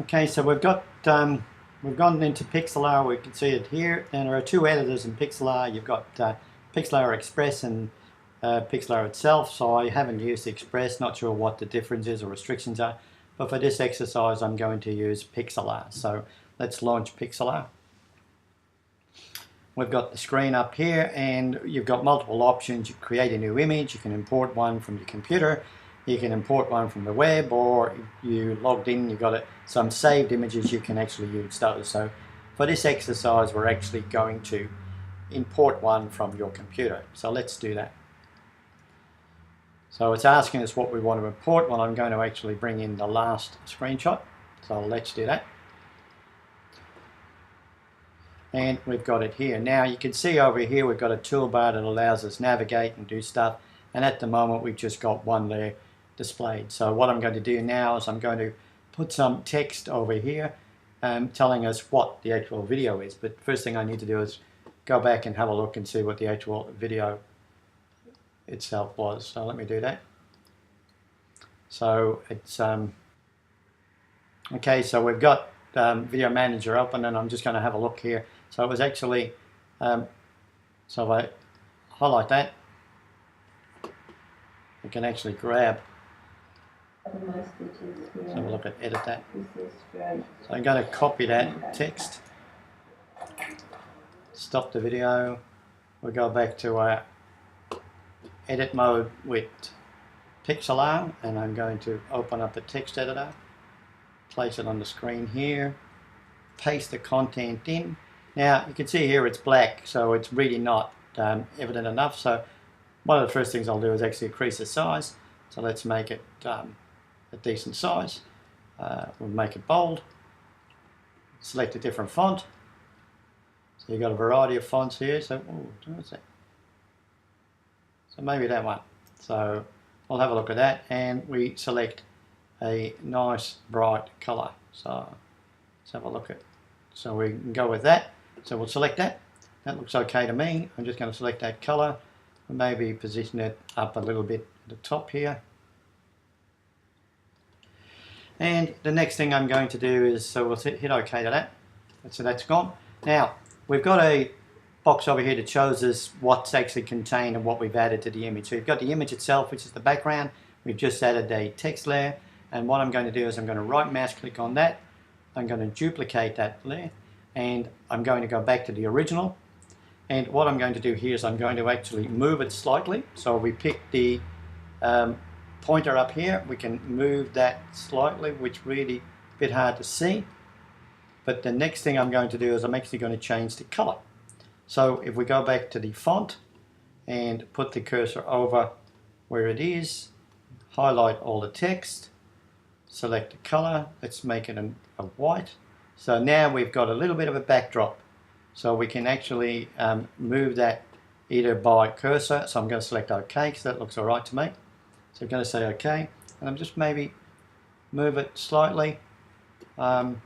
Okay, so we've gone into Pixlr. We can see it here, and there are two editors in Pixlr. You've got Pixlr Express and Pixlr itself. So I haven't used Express, not sure what the difference is or restrictions are, but for this exercise I'm going to use Pixlr. So let's launch Pixlr. We've got the screen up here, and you've got multiple options. You create a new image, you can import one from your computer, you can import one from the web, or you logged in, you've got some saved images, you can actually use those. So for this exercise we're actually going to import one from your computer. So let's do that. So it's asking us what we want to import. Well, I'm going to actually bring in the last screenshot. So let's do that. And we've got it here. Now you can see over here we've got a toolbar that allows us navigate and do stuff, and at the moment we've just got one there displayed. So what I'm going to do now is I'm going to put some text over here telling us what the actual video is. But first thing I need to do is go back and have a look and see what the actual video itself was. So let me do that. So it's okay, so we've got Video Manager open, and I'm just going to have a look here. So it was actually, so if I highlight that, we can actually grab, let's have a look at edit that. So I'm going to copy that text, stop the video, we'll go back to our edit mode with Pixlr, and I'm going to open up the text editor, place it on the screen here, paste the content in. Now you can see here it's black, so it's really not evident enough. So one of the first things I'll do is actually increase the size. So let's make it a decent size. We'll make it bold. Select a different font. So you've got a variety of fonts here. So what's that? So maybe that one. So we'll have a look at that, and we select a nice bright color. So let's have a look at, so we can go with that. So we'll select that. That looks okay to me. I'm just going to select that color and maybe position it up a little bit at the top here. And the next thing I'm going to do is, so we'll hit OK to that. So that's gone. Now we've got a box over here that shows us what's actually contained and what we've added to the image. So you've got the image itself, which is the background. We've just added a text layer, and what I'm going to do is I'm going to right mouse click on that. I'm going to duplicate that layer, and I'm going to go back to the original. And what I'm going to do here is I'm going to actually move it slightly. So we pick the pointer up here, we can move that slightly, which really a bit hard to see. But the next thing I'm going to do is I'm actually going to change the color. So if we go back to the font and put the cursor over where it is, highlight all the text, select the color, let's make it a white. So now we've got a little bit of a backdrop. So we can actually move that either by cursor. So I'm going to select OK, because that looks all right to me. So I'm going to say OK, and I'm just maybe move it slightly. You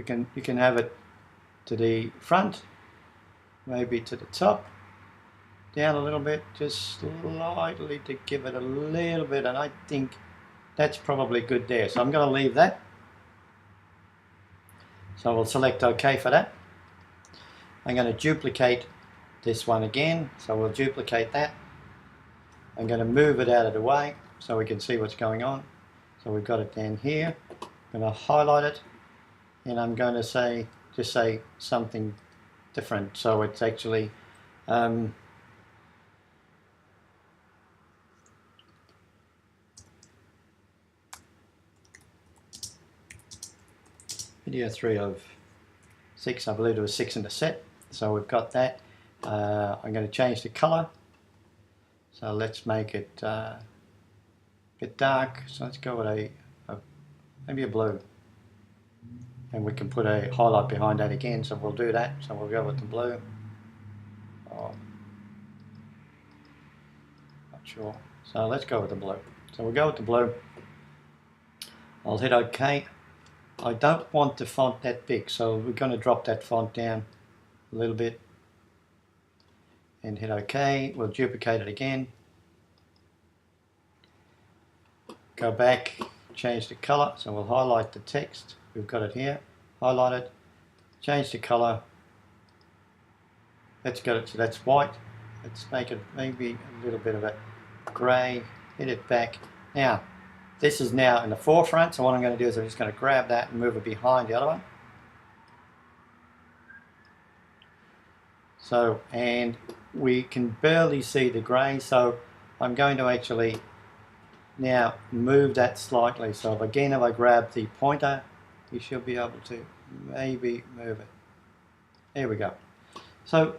can have it to the front, maybe to the top, down a little bit, just slightly to give it a little bit, and I think that's probably good there. So I'm going to leave that. So we'll select OK for that. I'm going to duplicate this one again, so we'll duplicate that. I'm going to move it out of the way so we can see what's going on. So we've got it down here. I'm going to highlight it, and I'm going to say, just say something different. So it's actually video 3 of 6, I believe there was 6 in the set. So we've got that. I'm going to change the color. So let's make it a bit dark. So let's go with maybe a blue. And we can put a highlight behind that again, so we'll do that. So we'll go with the blue. Oh, not sure. So let's go with the blue. So we'll go with the blue. I'll hit OK. I don't want the font that big, so we're going to drop that font down a little bit and hit OK. We'll duplicate it again. Go back change the color. So we'll highlight the text. We've got it here. Highlight it. Change the color. Let's get it so that's white. Let's make it maybe a little bit of a grey. Hit it back. Now, this is now in the forefront. So what I'm going to do is I'm just going to grab that and move it behind the other one. So, and we can barely see the grey. So I'm going to actually now move that slightly. So if I grab the pointer, you should be able to maybe move it. There we go. So,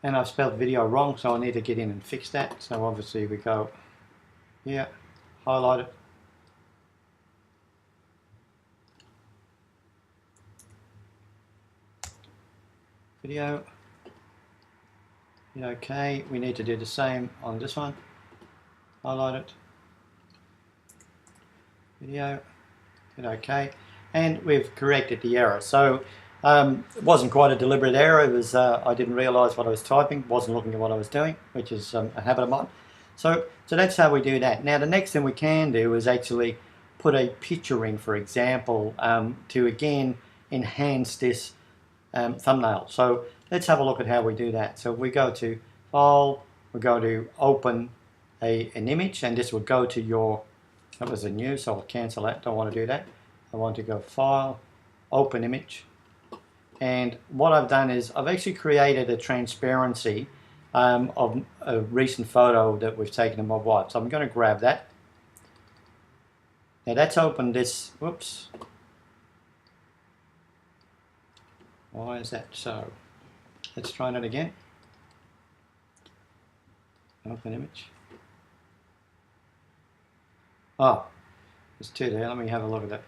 and I've spelled video wrong, so I need to get in and fix that. So obviously we go here, highlight it. Video. Hit OK. We need to do the same on this one. Highlight it. Video. Hit OK. And we've corrected the error. So it wasn't quite a deliberate error. It was I didn't realise what I was typing. Wasn't looking at what I was doing, which is a habit of mine. So that's how we do that. Now the next thing we can do is actually put a picture in, for example, to again enhance this thumbnail. So let's have a look at how we do that. So we go to File, we go to Open an image, and this will go to your, that was a new, so I'll cancel that, don't want to do that. I want to go File, Open Image, and what I've done is I've actually created a transparency of a recent photo that we've taken of my wife. So I'm going to grab that. Now that's opened this, whoops. Why is that so? Let's try that again. Open image. Oh, there's two there. Let me have a look at that.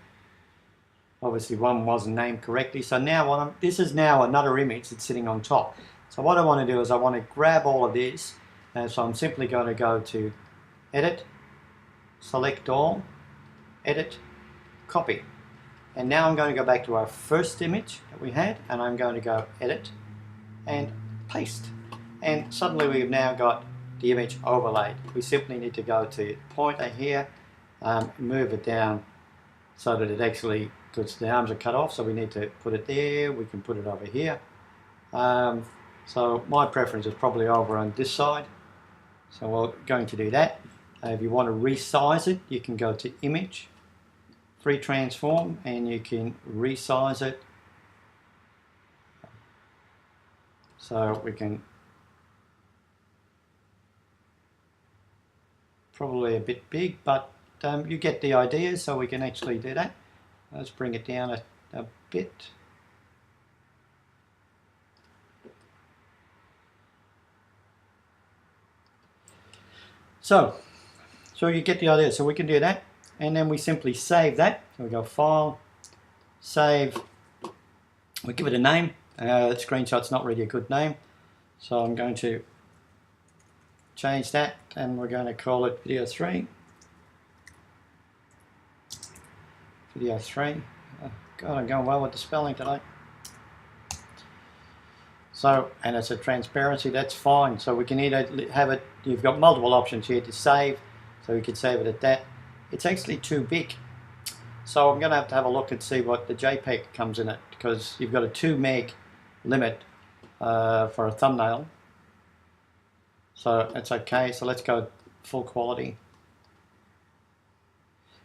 Obviously one wasn't named correctly. So now this is now another image that's sitting on top. So what I want to do is I want to grab all of this. And so I'm simply going to go to Edit, Select All, Edit, Copy. And now I'm going to go back to our first image that we had, and I'm going to go Edit and Paste. And suddenly we've now got the image overlaid. We simply need to go to pointer here, move it down so that it actually, because the arms are cut off, so we need to put it there. We can put it over here. So my preference is probably over on this side. So we're going to do that. If you want to resize it, you can go to Image, Free Transform, and you can resize it. So we can probably a bit big, but you get the idea, so we can actually do that. Let's bring it down a bit. So you get the idea. So we can do that, and then we simply save that. So we go File, Save. We give it a name. Screenshot's not really a good name, so I'm going to change that, and we're going to call it Video 3. Video 3. Oh, God, I'm going well with the spelling today. So, and it's a transparency, that's fine. So we can either have it, you've got multiple options here to save. So we could save it at that. It's actually too big. So I'm going to have a look and see what the JPEG comes in it, because you've got a 2 meg limit for a thumbnail. So it's okay. So let's go full quality.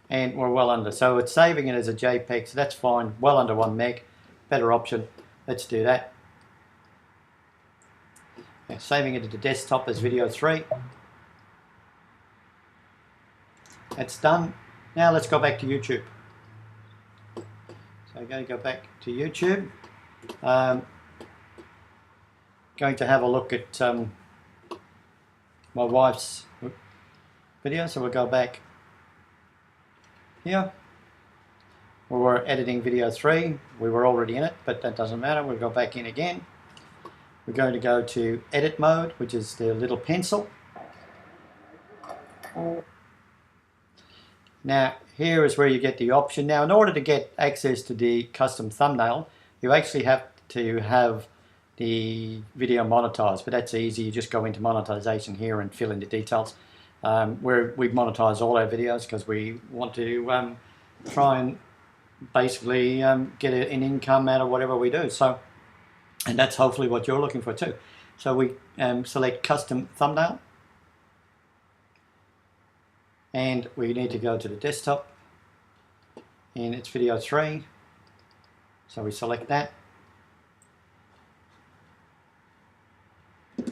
And we're well under. So it's saving it as a JPEG, so that's fine. Well under 1 meg. Better option. Let's do that. Yeah, saving it to the desktop as Video 3. That's done. Now let's go back to YouTube. So I'm going to go back to YouTube. Going to have a look at my wife's video. So we'll go back here. We were editing Video 3. We were already in it, but that doesn't matter. We'll go back in again. We're going to go to Edit Mode, which is the little pencil. Now, here is where you get the option. Now, in order to get access to the custom thumbnail, you actually have to have the video monetized, but that's easy. You just go into monetization here and fill in the details. we monetize all our videos because we want to try and basically get an income out of whatever we do. So, and that's hopefully what you're looking for too. So we select custom thumbnail, and we need to go to the desktop, and it's video 3. So we select that. It's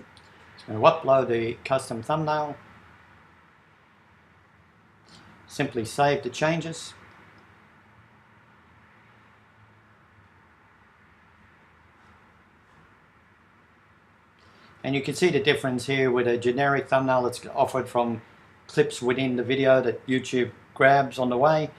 going to upload the custom thumbnail. Simply save the changes. And you can see the difference here with a generic thumbnail that's offered from clips within the video that YouTube grabs on the way.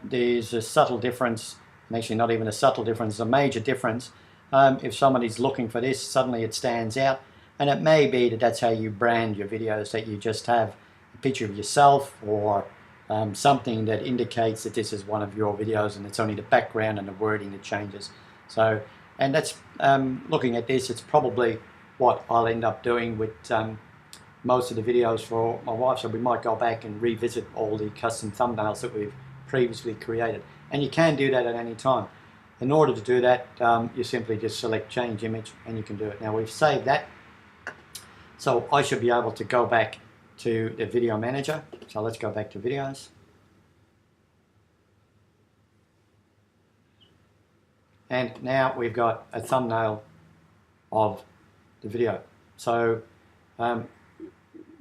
There's a subtle difference, and actually not even a subtle difference, a major difference. If somebody's looking for this, suddenly it stands out. And it may be that that's how you brand your videos, that you just have a picture of yourself or something that indicates that this is one of your videos, and it's only the background and the wording that changes. So, and that's, looking at this, it's probably what I'll end up doing with most of the videos for my wife. So we might go back and revisit all the custom thumbnails that we've previously created. And you can do that at any time. In order to do that, you simply just select change image and you can do it. Now we've saved that. So I should be able to go back to the video manager. So let's go back to videos. And now we've got a thumbnail of the video. So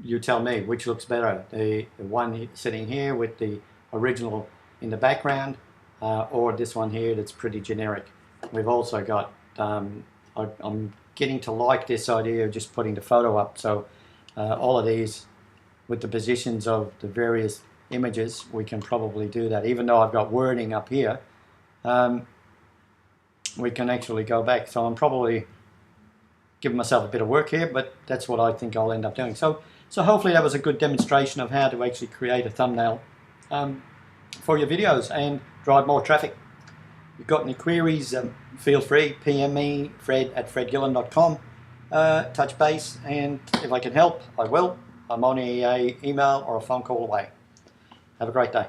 you tell me which looks better, the one sitting here with the original in the background, or this one here that's pretty generic. We've also got, I'm getting to like this idea of just putting the photo up. So all of these with the positions of the various images, we can probably do that. Even though I've got wording up here, we can actually go back. So I'm probably giving myself a bit of work here, but that's what I think I'll end up doing. So hopefully that was a good demonstration of how to actually create a thumbnail for your videos and drive more traffic. If you've got any queries, feel free, PM me, fred@fredgillen.com, touch base, and if I can help, I will. I'm only an email or a phone call away. Have a great day.